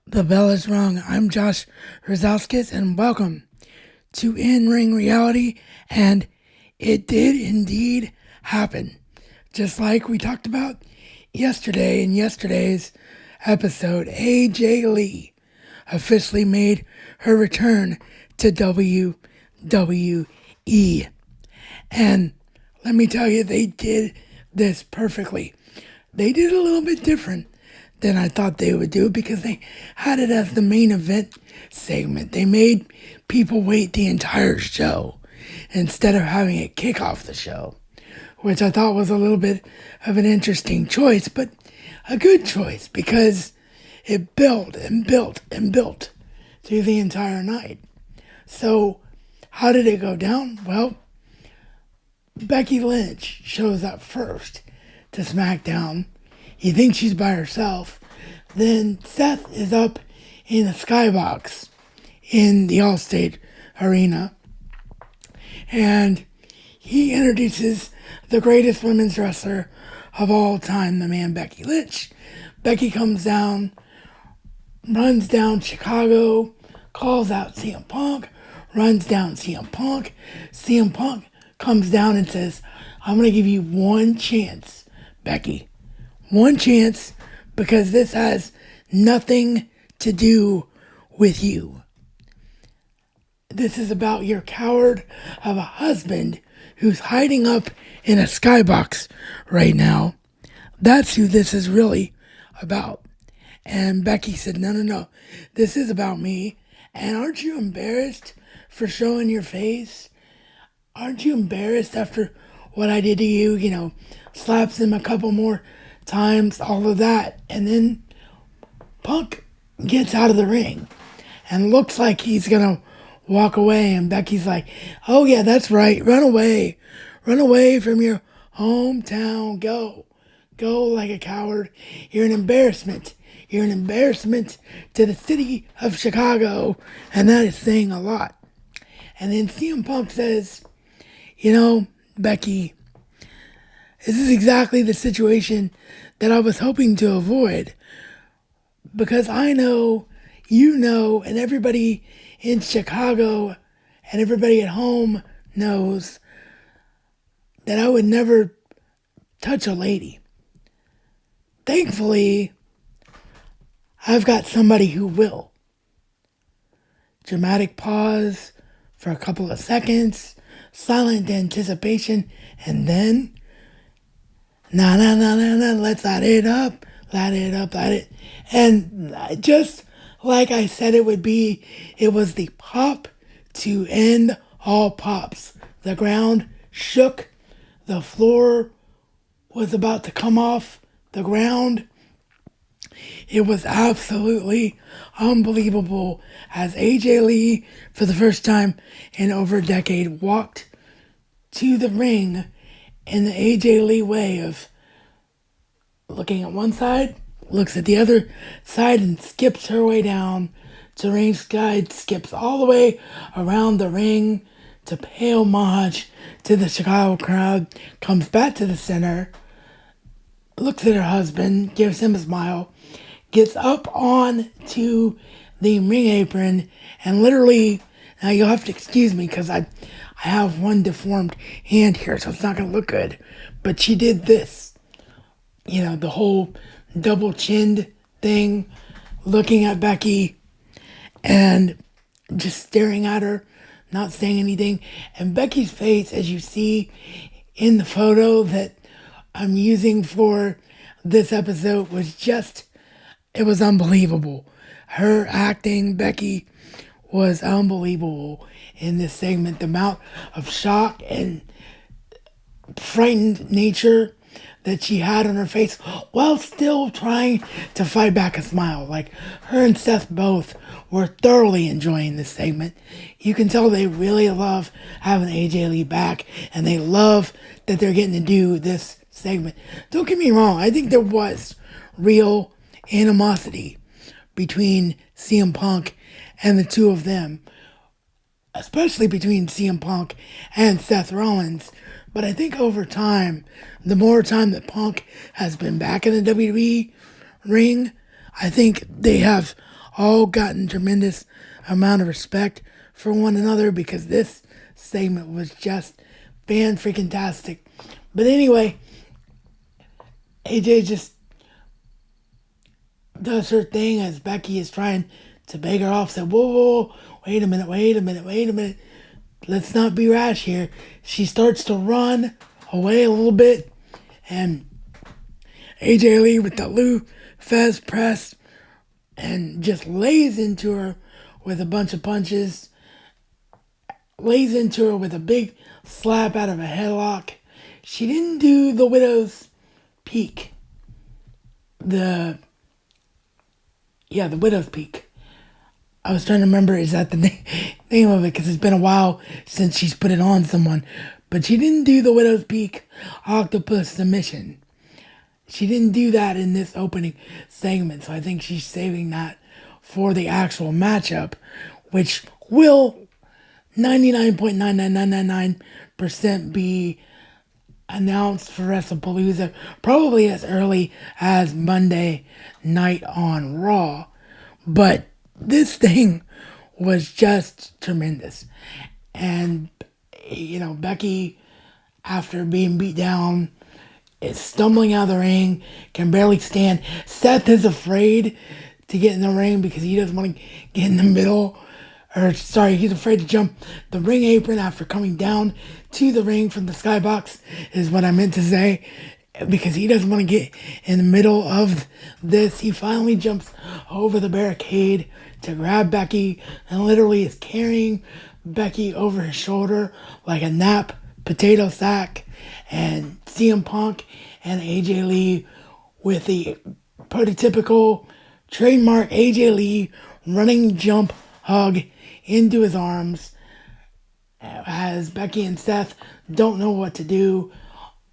The bell is rung. I'm Josh Razauskas, and welcome to InRingReality. And it did indeed happen. Just like we talked about yesterday in yesterday's episode, AJ Lee officially made her return to WWE. And let me tell you, they did this perfectly. They did a little bit different than I thought they would do because they had it as the main event segment. They made people wait the entire show instead of having it kick off the show, which I thought was a little bit of an interesting choice, but a good choice because it built and built and built through the entire night. So, how did it go down? Well, Becky Lynch shows up first to SmackDown. You think she's by herself. Then Seth is up in the skybox in the Allstate Arena. And he introduces the greatest women's wrestler of all time, the man Becky Lynch. Becky comes down, runs down Chicago, calls out CM Punk, runs down CM Punk. CM Punk comes down and says, I'm going to give you one chance, Becky. One chance, because this has nothing to do with you. This is about your coward of a husband who's hiding up in a skybox right now. That's who this is really about. And Becky said, no, this is about me. And aren't you embarrassed for showing your face? Aren't you embarrassed after what I did to you? You know, slaps him a couple more times, all of that. And then Punk gets out of the ring and looks like he's going to walk away. And Becky's like, oh yeah, that's right. Run away. Run away from your hometown. Go like a coward. You're an embarrassment. You're an embarrassment to the city of Chicago. And that is saying a lot. And then CM Punk says, you know, Becky, this is exactly the situation that I was hoping to avoid. Because I know, you know, and everybody in Chicago and everybody at home knows that I would never touch a lady. Thankfully, I've got somebody who will. Dramatic pause for a couple of seconds, silent anticipation, and then, nah, let's light it up. And just like I said it would be, it was the pop to end all pops. The ground shook. The floor was about to come off the ground. It was absolutely unbelievable as AJ Lee, for the first time in over a decade, walked to the ring in the AJ Lee way of looking at one side, looks at the other side, and skips her way down to ringside, skips all the way around the ring to pay homage to the Chicago crowd, comes back to the center, looks at her husband, gives him a smile, gets up on to the ring apron, and literally, now you'll have to excuse me because I have one deformed hand here, so it's not going to look good, but she did this. You know, the whole double chinned thing, looking at Becky and just staring at her, not saying anything. And Becky's face, as you see in the photo that I'm using for this episode, was just, it was unbelievable. Her acting, Becky, was unbelievable in this segment. The amount of shock and frightened nature that she had on her face while still trying to fight back a smile. Like, her and Seth both were thoroughly enjoying this segment. You can tell they really love having AJ Lee back, and they love that they're getting to do this segment. Don't get me wrong, I think there was real animosity between CM Punk and the two of them, especially between CM Punk and Seth Rollins. But I think over time, the more time that Punk has been back in the WWE ring, I think they have all gotten tremendous amount of respect for one another because this segment was just fan-freaking-tastic. But anyway, AJ just does her thing as Becky is trying to beg her off. Said, whoa, whoa, whoa, wait a minute. Let's not be rash here. She starts to run away a little bit, and AJ Lee with the Lou Fez press and just lays into her with a bunch of punches, lays into her with a big slap out of a headlock. She didn't do the Widow's Peak. The Widow's Peak. I was trying to remember, is that the name of it? Because it's been a while since she's put it on someone. But she didn't do the Widow's Peak Octopus Submission. She didn't do that in this opening segment. So I think she's saving that for the actual matchup, which will 99.99999% be announced for WrestlePalooza probably as early as Monday night on Raw. But this thing was just tremendous. And, Becky, after being beat down, is stumbling out of the ring, can barely stand. Seth is afraid to get in the ring because he doesn't want to get in the middle. He's afraid to jump the ring apron after coming down to the ring from the skybox, is what I meant to say, because he doesn't want to get in the middle of this. He finally jumps over the barricade to grab Becky and literally is carrying Becky over his shoulder like a nap potato sack. And CM Punk and AJ Lee with the prototypical trademark AJ Lee running jump hug into his arms as Becky and Seth don't know what to do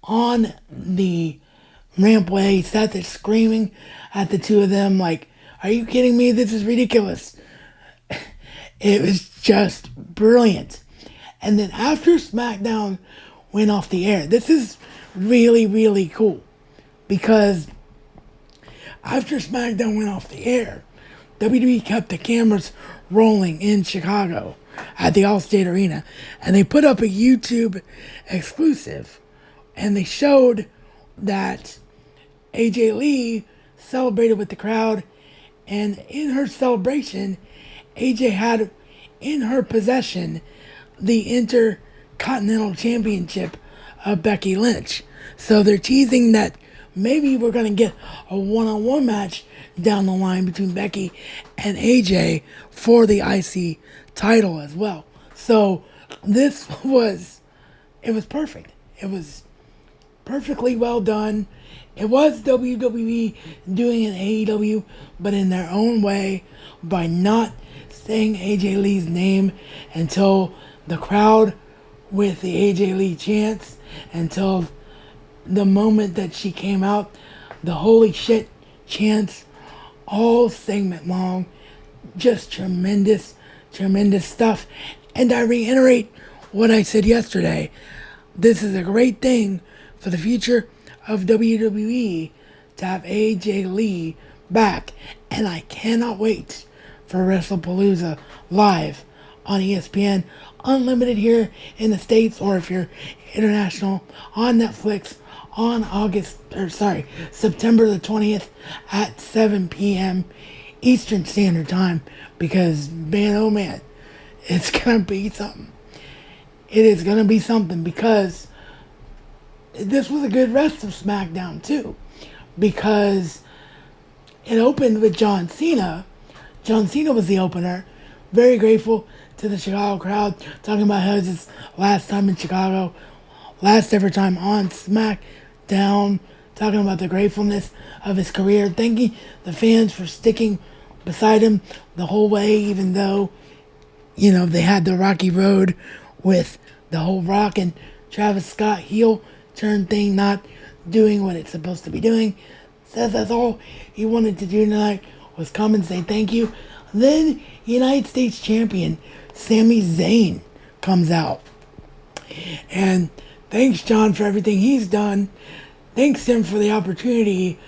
on the rampway. Seth is screaming at the two of them like, are you kidding me? This is ridiculous. It was just brilliant. And then after SmackDown went off the air, this is really, really cool, because after SmackDown went off the air, WWE kept the cameras rolling in Chicago at the Allstate Arena, and they put up a YouTube exclusive, and they showed that AJ Lee celebrated with the crowd, and in her celebration, AJ had in her possession the Intercontinental Championship of Becky Lynch. So they're teasing that maybe we're going to get a one-on-one match down the line between Becky and AJ for the IC title as well. So it was perfect. It was perfectly well done. It was WWE doing an AEW, but in their own way, by not saying AJ Lee's name until the crowd with the AJ Lee chants, until the moment that she came out, the holy shit chants all segment long. Just tremendous stuff. And I reiterate what I said yesterday. This is a great thing for the future of WWE to have AJ Lee back. And I cannot wait for WrestlePalooza live on ESPN Unlimited here in the States, or if you're international, on Netflix on September the 20th at 7 p.m. Eastern Standard Time, because man, oh man, it's gonna be something. It is gonna be something, because this was a good rest of SmackDown too, because it opened with John Cena. John Cena was the opener. Very grateful to the Chicago crowd, talking about how it was his last time in Chicago, last ever time on SmackDown, talking about the gratefulness of his career, thanking the fans for sticking beside him the whole way, even though, they had the rocky road with the whole Rock and Travis Scott heel turn thing not doing what it's supposed to be doing. Says that's all he wanted to do tonight was come and say thank you. Then United States Champion Sami Zayn comes out. And thanks John for everything he's done. Thanks him for the opportunity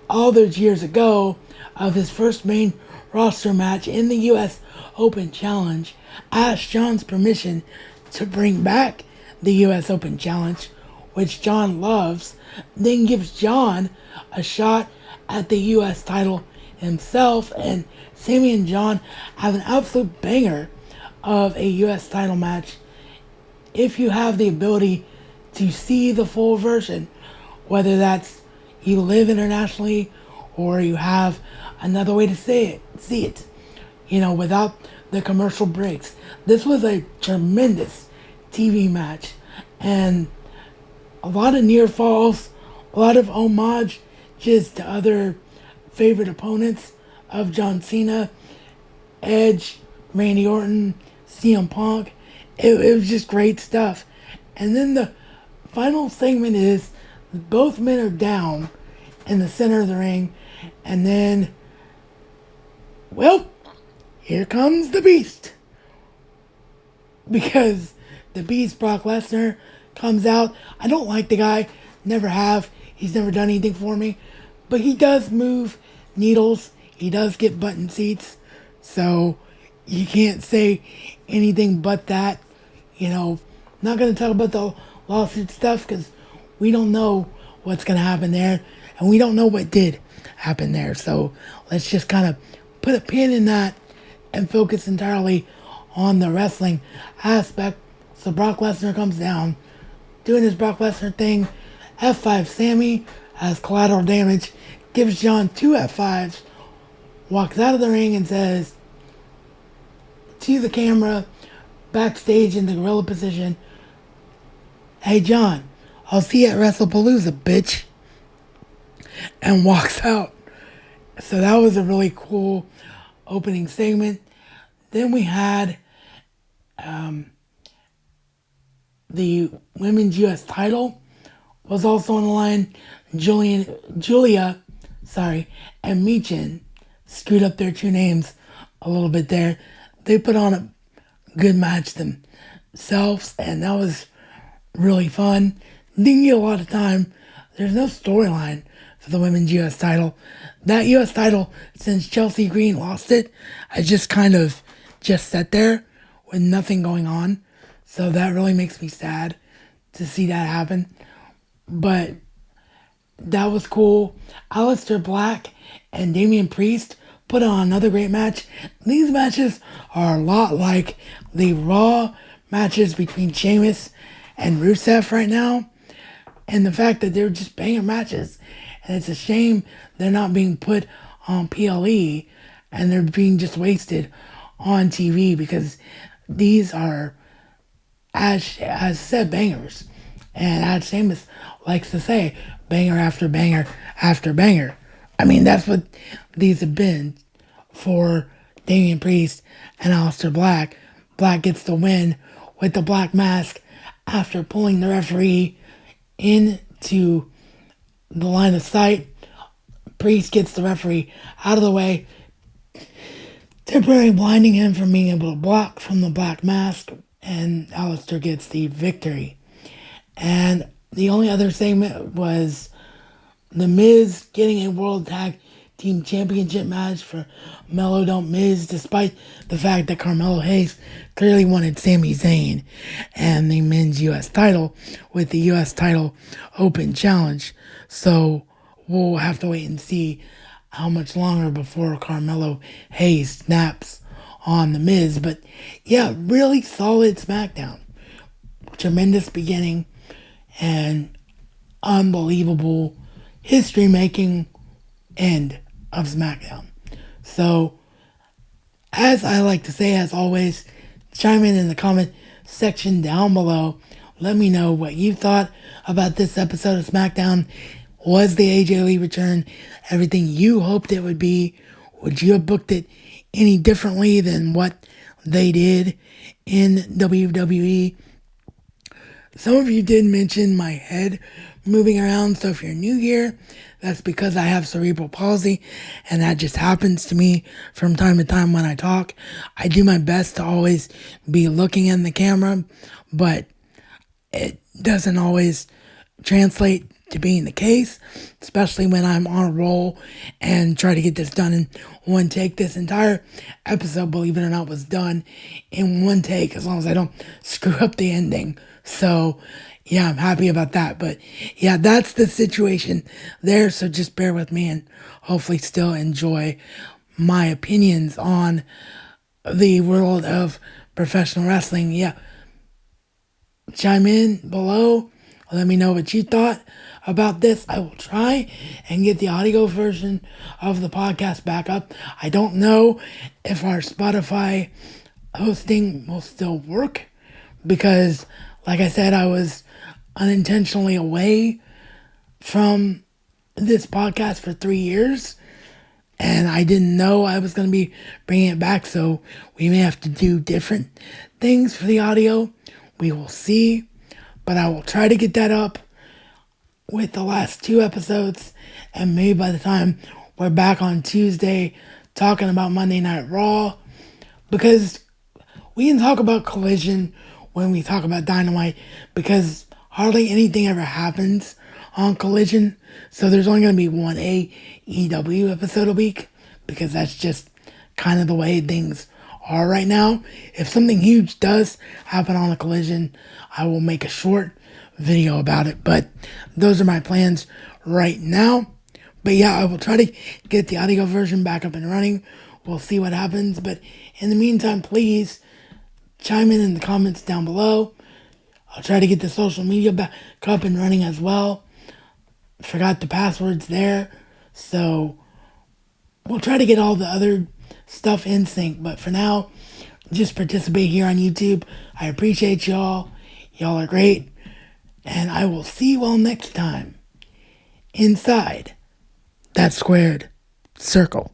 all those years ago of his first main roster match in the U.S. Open Challenge, asked John's permission to bring back the U.S. Open Challenge, which John loves, then gives John a shot at the U.S. title himself, and Sammy and John have an absolute banger of a U.S. title match. If you have the ability to see the full version, whether that's you live internationally or you have another way to see it, without the commercial breaks. This was a tremendous TV match, and a lot of near falls, a lot of homage just to other favorite opponents of John Cena, Edge, Randy Orton, CM Punk. It was just great stuff. And then the final segment is both men are down in the center of the ring, and then, well, here comes the Beast. Because the Beast, Brock Lesnar, comes out. I don't like the guy, never have. He's never done anything for me. But he does move needles. He does get button seats. So you can't say anything but that. Not going to talk about the lawsuit stuff because we don't know what's going to happen there. And we don't know what did happen there. So let's just kind of put a pin in that and focus entirely on the wrestling aspect. So Brock Lesnar comes down, doing his Brock Lesnar thing. F5 Sammy has collateral damage, gives John 2 F5s, walks out of the ring and says to the camera, backstage in the gorilla position, "Hey John, I'll see you at WrestlePalooza, bitch," and walks out. So that was a really cool opening segment. Then we had the women's U.S. title was also on the line. Julia, and Michin screwed up their two names a little bit there. They put on a good match themselves, and that was really fun. Didn't get a lot of time. There's no storyline for the women's U.S. title. That U.S. title, since Chelsea Green lost it, I just kind of just sat there with nothing going on. So that really makes me sad to see that happen. But that was cool. Aleister Black and Damian Priest put on another great match. These matches are a lot like the Raw matches between Sheamus and Rusev right now. And the fact that they're just banger matches. And it's a shame they're not being put on PLE and they're being just wasted on TV, because these are, as said, bangers. And as Sheamus likes to say, banger after banger after banger. I mean, that's what these have been for Damian Priest and Aleister Black. Black gets the win with the black mask after pulling the referee into the line of sight. Priest gets the referee out of the way, temporarily blinding him from being able to block from the black mask, and Aleister gets the victory. And the only other segment was The Miz getting a World Tag Team Championship match for Melo Don't Miz, despite the fact that Carmelo Hayes clearly wanted Sami Zayn and the men's U.S. title with the U.S. title Open Challenge. So we'll have to wait and see how much longer before Carmelo Hayes snaps on The Miz. But yeah, really solid SmackDown. Tremendous beginning and unbelievable history-making end of SmackDown. So, as I like to say, as always, chime in the comment section down below. Let me know what you thought about this episode of SmackDown. Was the AJ Lee return everything you hoped it would be? Would you have booked it any differently than what they did in WWE? Some of you did mention my head moving around, so if you're new here, that's because I have cerebral palsy, and that just happens to me from time to time when I talk. I do my best to always be looking in the camera, but it doesn't always translate to being the case, especially when I'm on a roll and try to get this done in one take. This entire episode, believe it or not, was done in one take, as long as I don't screw up the ending. So, yeah, I'm happy about that. But yeah, that's the situation there. So just bear with me and hopefully still enjoy my opinions on the world of professional wrestling. Yeah, chime in below. Let me know what you thought about this. I will try and get the audio version of the podcast back up. I don't know if our Spotify hosting will still work because, like I said, I was unintentionally away from this podcast for 3 years and I didn't know I was going to be bringing it back, so we may have to do different things for the audio. We will see, but I will try to get that up with the last 2 episodes, and maybe by the time we're back on Tuesday talking about Monday Night Raw, because we can talk about Collision when we talk about Dynamite, because hardly anything ever happens on Collision, so there's only going to be one AEW episode a week, because that's just kind of the way things are right now. If something huge does happen on a Collision, I will make a short video about it, but those are my plans right now. But yeah, I will try to get the audio version back up and running. We'll see what happens, but in the meantime, please chime in the comments down below. I'll try to get the social media back up and running as well. Forgot the passwords there, so we'll try to get all the other stuff in sync, but for now, just participate here on YouTube. I appreciate y'all. Y'all are great. And I will see you all next time inside that squared circle.